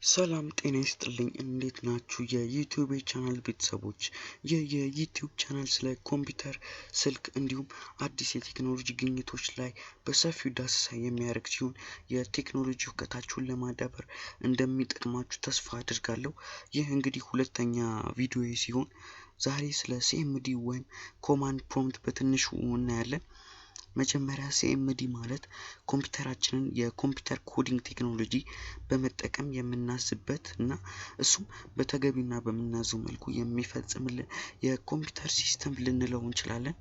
ሰላም ጤና ይስጥልኝ እንዴት ናችሁ የዩቲዩብ ቻናል ቤተሰቦች? የዩቲዩብ ቻናል ስለ ኮምፒውተር፣ ስልክ እንዲሁም አዲስ የቴክኖሎጂ ግኝቶች ላይ በሰፊው ዳሰሳ የሚያደርግ ሲሆን የቴክኖሎጂ እውቀታችሁን ለማዳበር እንደሚጠቅማችሁ ተስፋ አድርጋለሁ። ይህ እንግዲህ ሁለተኛ ቪዲዮ ሲሆን ዛሬ ስለ ሲኤምዲ ወይም ኮማንድ ፕሮምፕት በትንሹ እናያለን። መጀመሪያ ሲኤምዲ ማለት ኮምፒውተራችንን የኮምፒውተር ኮዲንግ ቴክኖሎጂ በመጠቀም የምናዝበት እና እሱም በተገቢና በምናዘው መልኩ የሚፈጽምልን የኮምፒውተር ሲስተም ልንለው እንችላለን።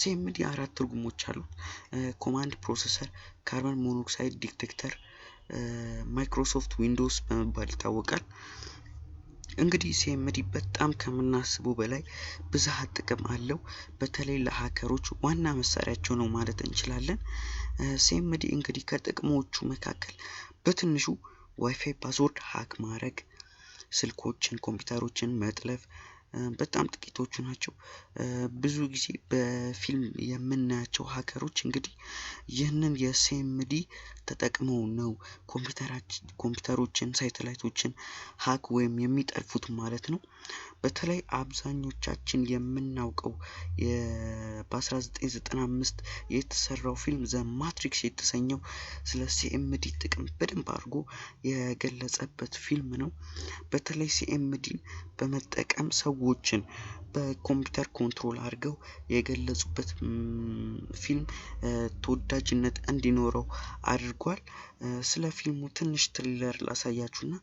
ሲኤምዲ አራት ትርጉሞች አሉት። ኮማንድ ፕሮሰሰር፣ ካርበን ሞኖክሳይድ ዲቴክተር፣ ማይክሮሶፍት ዊንዶውስ በመባል ይታወቃል። እንግዲህ ሲኤምዲ በጣም ከምናስበው በላይ ብዝሃ ጥቅም አለው። በተለይ ለሀከሮች ዋና መሳሪያቸው ነው ማለት እንችላለን። ሲኤምዲ እንግዲህ ከጥቅሞቹ መካከል በትንሹ ዋይፋይ ፓስወርድ ሃክ ማድረግ፣ ስልኮችን፣ ኮምፒውተሮችን መጥለፍ በጣም ጥቂቶቹ ናቸው። ብዙ ጊዜ በፊልም የምናያቸው ሀከሮች እንግዲህ ይህንን የሲኤምዲ ተጠቅመው ነው ኮምፒውተሮችን፣ ሳተላይቶችን ሃክ ወይም የሚጠልፉት ማለት ነው። በተለይ አብዛኞቻችን የምናውቀው በ1995 የተሰራው ፊልም ዘ ማትሪክስ የተሰኘው ስለ ሲኤምዲ ጥቅም በደንብ አድርጎ የገለጸበት ፊልም ነው። በተለይ ሲኤምዲን በመጠቀም ሰዎችን በኮምፒውተር ኮንትሮል አድርገው የገለጹበት ፊልም ተወዳጅነት እንዲኖረው አድርጓል። ስለ ፊልሙ ትንሽ ትሪለር ላሳያችሁና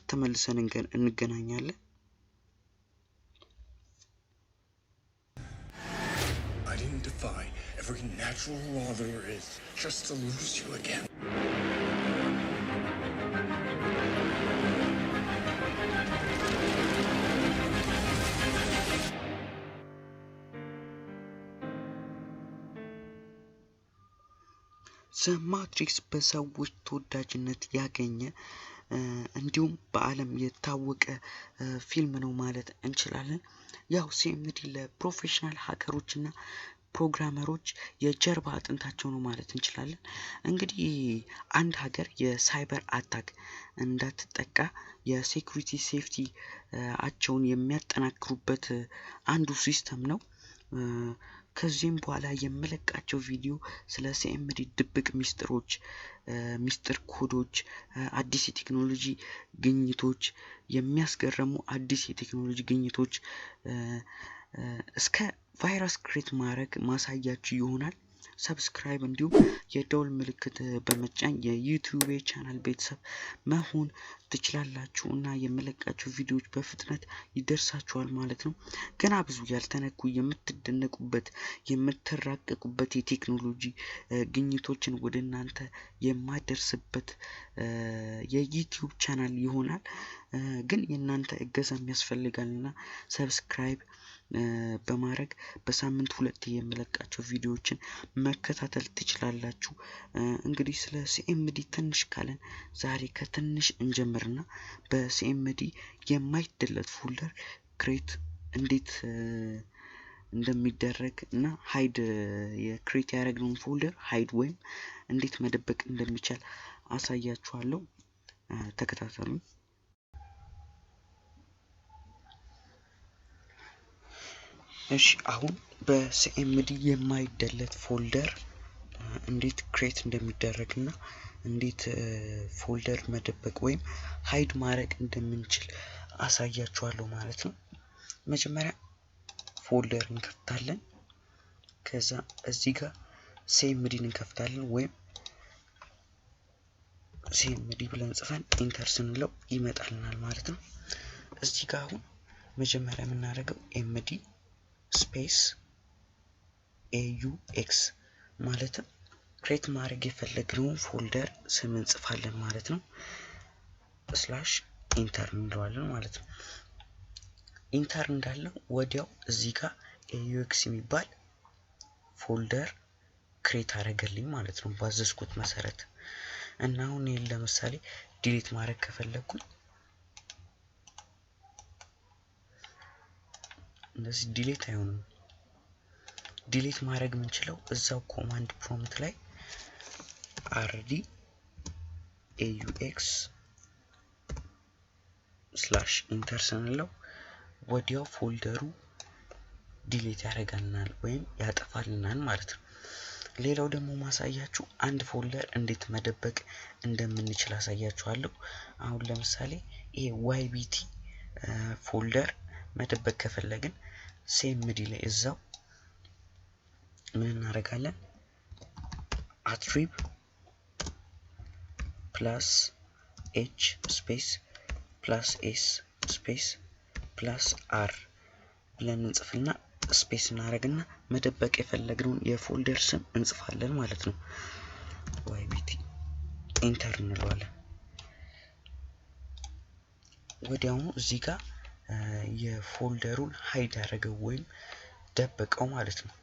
ተመልሰን እንገናኛለን። I didn't defy every natural law there is just to lose you again. ዘ ማትሪክስ በሰዎች ተወዳጅነት ያገኘ እንዲሁም በዓለም የታወቀ ፊልም ነው ማለት እንችላለን። ያው ሲኤምዲ ለፕሮፌሽናል ሀከሮች እና ፕሮግራመሮች የጀርባ አጥንታቸው ነው ማለት እንችላለን። እንግዲህ አንድ ሀገር የሳይበር አታክ እንዳትጠቃ የሴኩሪቲ ሴፍቲ አቸውን የሚያጠናክሩበት አንዱ ሲስተም ነው። ከዚህም በኋላ የምለቃቸው ቪዲዮ ስለ ሲኤምዲ ድብቅ ሚስጥሮች፣ ሚስጥር ኮዶች፣ አዲስ የቴክኖሎጂ ግኝቶች፣ የሚያስገርሙ አዲስ የቴክኖሎጂ ግኝቶች እስከ ቫይረስ ክሬት ማድረግ ማሳያችሁ ይሆናል። ሰብስክራይብ እንዲሁም የደውል ምልክት በመጫን የዩቲዩብ ቻናል ቤተሰብ መሆን ትችላላችሁ እና የምለቃቸው ቪዲዮዎች በፍጥነት ይደርሳችኋል ማለት ነው። ገና ብዙ ያልተነኩ የምትደነቁበት የምትራቀቁበት የቴክኖሎጂ ግኝቶችን ወደ እናንተ የማደርስበት የዩቲዩብ ቻናል ይሆናል። ግን የእናንተ እገዛም ያስፈልጋልና ሰብስክራይብ በማድረግ በሳምንት ሁለቴ የምለቃቸው ቪዲዮዎችን መከታተል ትችላላችሁ። እንግዲህ ስለ ሲኤምዲ ትንሽ ካለን ዛሬ ከትንሽ እንጀምርና በሲኤምዲ የማይደለት ፎልደር ክሬት እንዴት እንደሚደረግ እና ሃይድ የክሬት ያደረግነውን ፎልደር ሃይድ ወይም እንዴት መደበቅ እንደሚቻል አሳያችኋለሁ። ተከታተሉኝ። እሺ አሁን በሲኤምዲ የማይደለት ፎልደር እንዴት ክሬት እንደሚደረግና እንዴት ፎልደር መደበቅ ወይም ሃይድ ማድረግ እንደምንችል አሳያችኋለሁ ማለት ነው። መጀመሪያ ፎልደር እንከፍታለን። ከዛ እዚህ ጋር ሲኤምዲን እንከፍታለን ወይም ሲኤምዲ ብለን ጽፈን ኢንተር ስንለው ይመጣልናል ማለት ነው። እዚህ ጋር አሁን መጀመሪያ የምናደርገው ኤምዲ ስፔስ AUX ማለትም ክሬት ማድረግ የፈለግነውን ፎልደር ስም እንጽፋለን ማለት ነው። ስላሽ ኢንተር እንለዋለን ማለት ነው። ኢንተር እንዳለው ወዲያው እዚህ ጋር AUX የሚባል ፎልደር ክሬት አደረገልኝ ማለት ነው ባዘዝኩት መሰረት። እና አሁን ይሄን ለምሳሌ ዲሊት ማድረግ ከፈለኩኝ እንደዚህ ዲሊት አይሆንም። ዲሊት ማድረግ የምንችለው እዛው ኮማንድ ፕሮምፕት ላይ rd aux ስላሽ ኢንተር ስንለው ወዲያው ፎልደሩ ዲሊት ያደርጋልናል ወይም ያጠፋልናል ማለት ነው። ሌላው ደግሞ ማሳያችሁ አንድ ፎልደር እንዴት መደበቅ እንደምንችል አሳያችኋለሁ። አሁን ለምሳሌ ይሄ YBT ፎልደር መደበቅ ከፈለግን CMD ላይ እዛው ምን እናደርጋለን? አትሪብ ፕላስ H ስፔስ ፕላስ S ስፔስ ፕላስ R ብለን እንጽፍና ስፔስ እናደርግና መደበቅ የፈለግነውን የፎልደር ስም እንጽፋለን ማለት ነው። YBT ኢንተር እንለዋለን። ወዲያውኑ እዚህ ጋር የፎልደሩን ሃይድ ያደረገው ወይም ደበቀው ማለት ነው።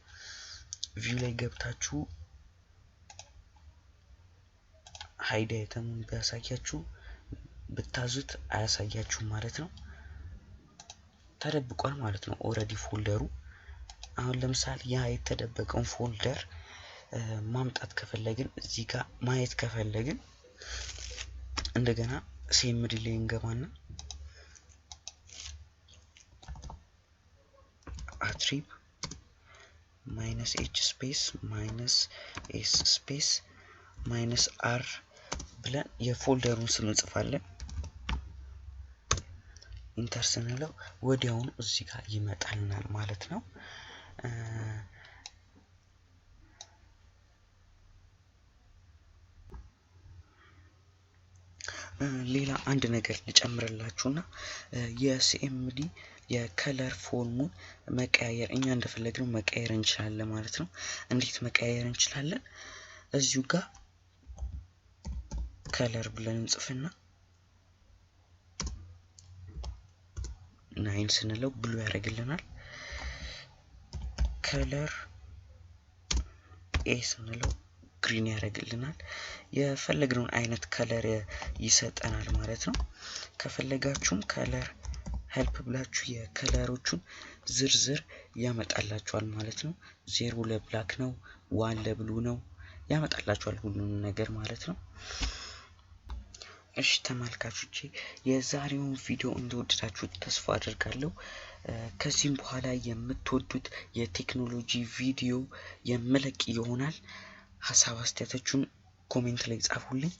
ቪው ላይ ገብታችሁ ሃይድ አይተሙን ቢያሳያችሁ ብታዙት አያሳያችሁም ማለት ነው። ተደብቋል ማለት ነው ኦሬዲ ፎልደሩ። አሁን ለምሳሌ ያ የተደበቀውን ፎልደር ማምጣት ከፈለግን እዚህ ጋር ማየት ከፈለግን እንደገና CMD ላይ እንገባና አትሪብ ማይነስ H ስፔስ ማይነስ S ስፔስ ማይነስ R ብለን የፎልደሩን ስም እንጽፋለን። ኢንተር ስንለው ወዲያውኑ እዚህ ጋር ይመጣልናል ማለት ነው። ሌላ አንድ ነገር ልጨምርላችሁና የCMD የከለር ፎርሙን መቀያየር እኛ እንደፈለግነው መቀየር እንችላለን ማለት ነው። እንዴት መቀያየር እንችላለን? እዚሁ ጋር ከለር ብለን እንጽፍና 9 ስንለው ብሉ ያደርግልናል። ከለር ኤ ስንለው ግሪን ያደርግልናል። የፈለግነውን አይነት ከለር ይሰጠናል ማለት ነው። ከፈለጋችሁም ከለር ሄልፕ ብላችሁ የከለሮቹን ዝርዝር ያመጣላችኋል ማለት ነው። 0 ለብላክ ነው፣ 1 ለብሉ ነው ያመጣላችኋል ሁሉንም ነገር ማለት ነው። እሺ ተመልካቾቼ የዛሬውን ቪዲዮ እንደወደዳችሁት ተስፋ አደርጋለሁ። ከዚህም በኋላ የምትወዱት የቴክኖሎጂ ቪዲዮ የምለቅ ይሆናል። ሀሳብ አስተያየታችሁን ኮሜንት ላይ ጻፉልኝ።